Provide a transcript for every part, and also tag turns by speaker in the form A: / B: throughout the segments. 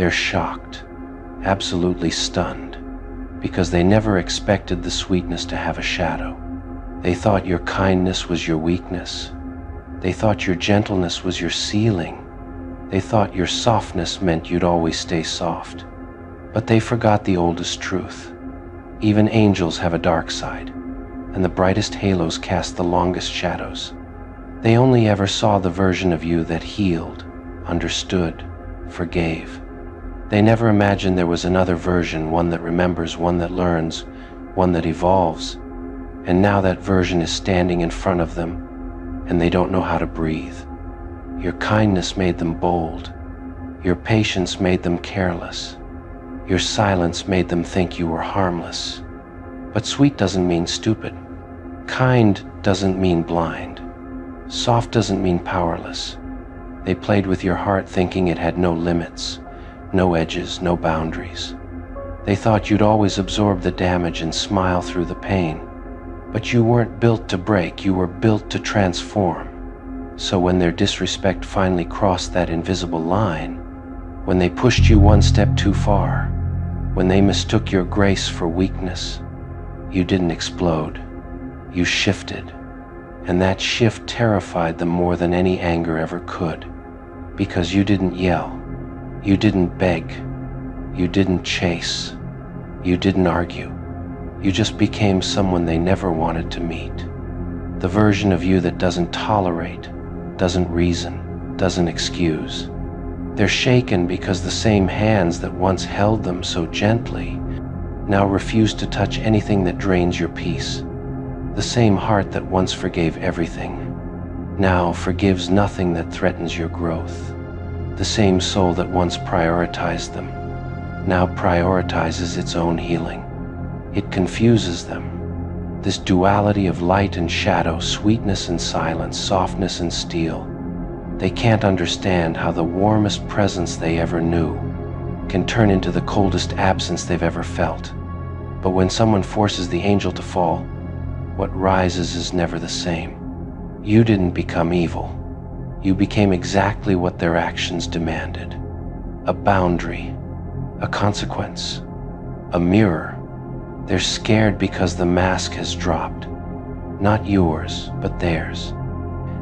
A: They're shocked, absolutely stunned, because they never expected the sweetness to have a shadow. They thought your kindness was your weakness. They thought your gentleness was your ceiling. They thought your softness meant you'd always stay soft. But they forgot the oldest truth. Even angels have a dark side, and the brightest halos cast the longest shadows. They only ever saw the version of you that healed, understood, forgave. They never imagined there was another version, one that remembers, one that learns, one that evolves. And now that version is standing in front of them, and they don't know how to breathe. Your kindness made them bold. Your patience made them careless. Your silence made them think you were harmless. But sweet doesn't mean stupid. Kind doesn't mean blind. Soft doesn't mean powerless. They played with your heart thinking it had no limits, no edges, no boundaries. They thought you'd always absorb the damage and smile through the pain. But you weren't built to break, you were built to transform. So when their disrespect finally crossed that invisible line, when they pushed you one step too far, when they mistook your grace for weakness, you didn't explode, you shifted. And that shift terrified them more than any anger ever could, because you didn't yell, you didn't beg, you didn't chase, you didn't argue. You just became someone they never wanted to meet. The version of you that doesn't tolerate, doesn't reason, doesn't excuse. They're shaken because the same hands that once held them so gently now refuse to touch anything that drains your peace. The same heart that once forgave everything now forgives nothing that threatens your growth. The same soul that once prioritized them now prioritizes its own healing. It confuses them. This duality of light and shadow, sweetness and silence, softness and steel. They can't understand how the warmest presence they ever knew can turn into the coldest absence they've ever felt. But when someone forces the angel to fall, what rises is never the same. You didn't become evil. You became exactly what their actions demanded. A boundary, a consequence, a mirror. They're scared because the mask has dropped. Not yours, but theirs.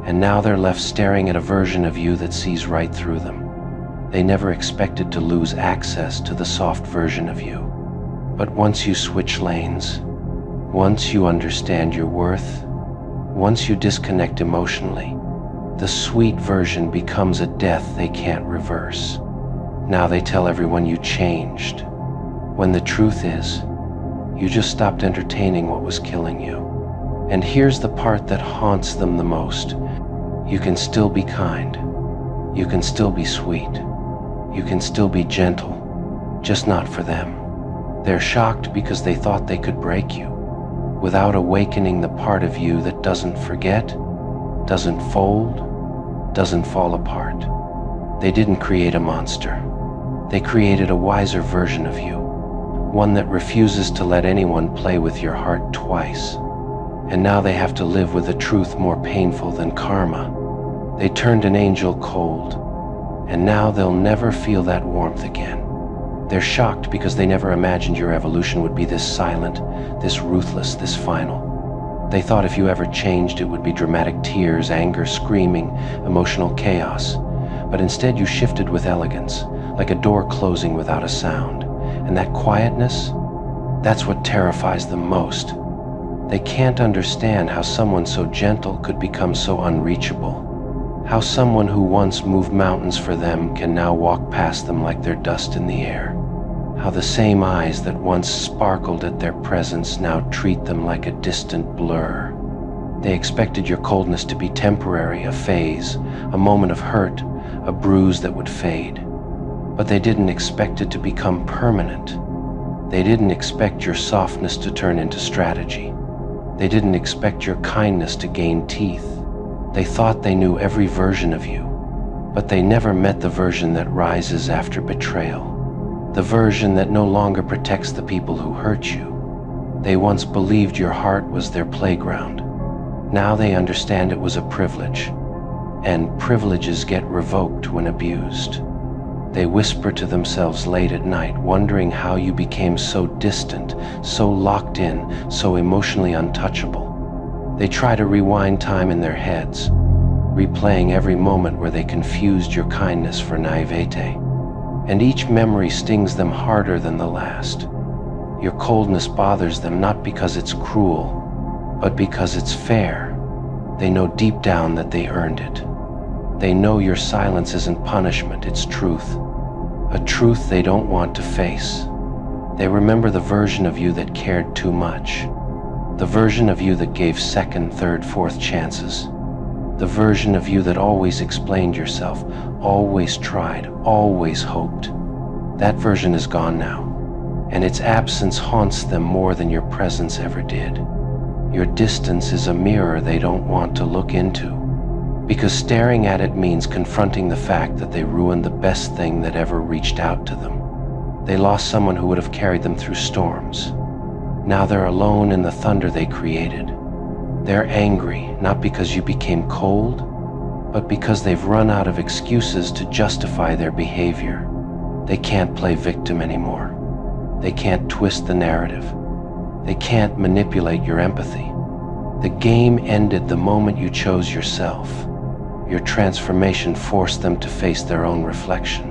A: And now they're left staring at a version of you that sees right through them. They never expected to lose access to the soft version of you. But once you switch lanes, once you understand your worth, once you disconnect emotionally, the sweet version becomes a death they can't reverse. Now they tell everyone you changed, when the truth is, you just stopped entertaining what was killing you. And here's the part that haunts them the most. You can still be kind. You can still be sweet. You can still be gentle, just not for them. They're shocked because they thought they could break you, without awakening the part of you that doesn't forget, doesn't fold, doesn't fall apart. They didn't create a monster. They created a wiser version of you, one that refuses to let anyone play with your heart twice. And now they have to live with a truth more painful than karma. They turned an angel cold, and now they'll never feel that warmth again. They're shocked because they never imagined your evolution would be this silent, this ruthless, this final. They thought if you ever changed, it would be dramatic tears, anger, screaming, emotional chaos. But instead you shifted with elegance, like a door closing without a sound. And that quietness, that's what terrifies them most. They can't understand how someone so gentle could become so unreachable. How someone who once moved mountains for them can now walk past them like they're dust in the air. How the same eyes that once sparkled at their presence now treat them like a distant blur. They expected your coldness to be temporary, a phase, a moment of hurt, a bruise that would fade. But they didn't expect it to become permanent. They didn't expect your softness to turn into strategy. They didn't expect your kindness to gain teeth. They thought they knew every version of you, but they never met the version that rises after betrayal. The version that no longer protects the people who hurt you. They once believed your heart was their playground. Now they understand it was a privilege, and privileges get revoked when abused. They whisper to themselves late at night, wondering how you became so distant, so locked in, so emotionally untouchable. They try to rewind time in their heads, replaying every moment where they confused your kindness for naivete. And each memory stings them harder than the last. Your coldness bothers them not because it's cruel, but because it's fair. They know deep down that they earned it. They know your silence isn't punishment, it's truth. A truth they don't want to face. They remember the version of you that cared too much. The version of you that gave second, third, fourth chances. The version of you that always explained yourself, always tried, always hoped. That version is gone now, and its absence haunts them more than your presence ever did. Your distance is a mirror they don't want to look into, because staring at it means confronting the fact that they ruined the best thing that ever reached out to them. They lost someone who would have carried them through storms. Now they're alone in the thunder they created. They're angry, not because you became cold, but because they've run out of excuses to justify their behavior. They can't play victim anymore. They can't twist the narrative. They can't manipulate your empathy. The game ended the moment you chose yourself. Your transformation forced them to face their own reflection.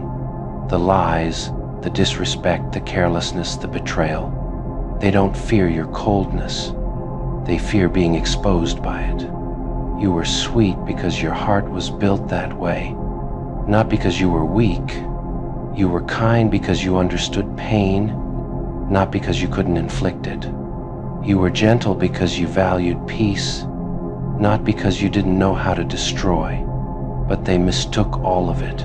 A: The lies, the disrespect, the carelessness, the betrayal. They don't fear your coldness. They fear being exposed by it. You were sweet because your heart was built that way, not because you were weak. You were kind because you understood pain, not because you couldn't inflict it. You were gentle because you valued peace, not because you didn't know how to destroy. But they mistook all of it.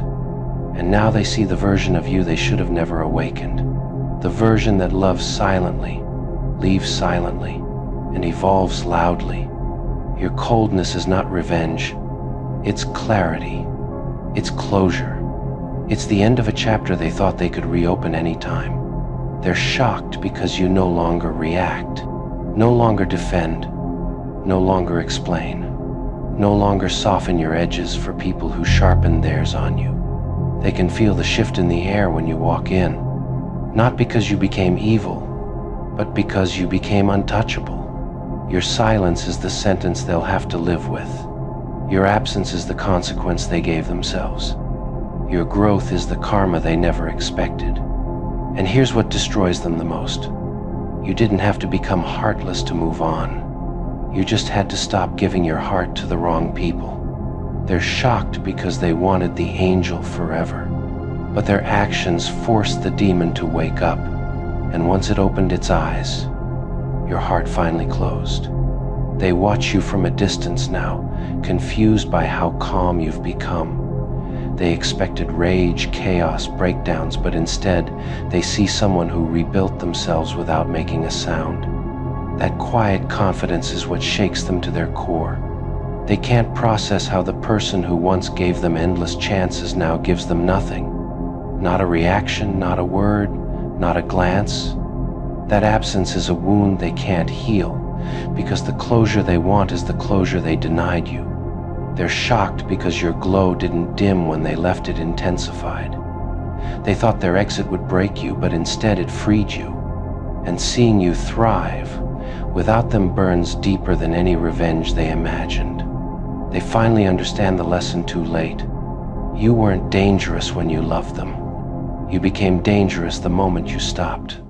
A: And now they see the version of you they should have never awakened. The version that loves silently, leaves silently, and evolves loudly. Your coldness is not revenge. It's clarity. It's closure. It's the end of a chapter they thought they could reopen anytime. They're shocked because you no longer react, no longer defend, no longer explain, no longer soften your edges for people who sharpen theirs on you. They can feel the shift in the air when you walk in, not because you became evil, but because you became untouchable. Your silence is the sentence they'll have to live with. Your absence is the consequence they gave themselves. Your growth is the karma they never expected. And here's what destroys them the most. You didn't have to become heartless to move on. You just had to stop giving your heart to the wrong people. They're shocked because they wanted the angel forever, but their actions forced the demon to wake up. And once it opened its eyes, your heart finally closed. They watch you from a distance now, confused by how calm you've become. They expected rage, chaos, breakdowns, but instead, they see someone who rebuilt themselves without making a sound. That quiet confidence is what shakes them to their core. They can't process how the person who once gave them endless chances now gives them nothing. Not a reaction, not a word, not a glance. That absence is a wound they can't heal, because the closure they want is the closure they denied you. They're shocked because your glow didn't dim when they left it intensified. They thought their exit would break you, but instead it freed you. And seeing you thrive without them burns deeper than any revenge they imagined. They finally understand the lesson too late. You weren't dangerous when you loved them. You became dangerous the moment you stopped.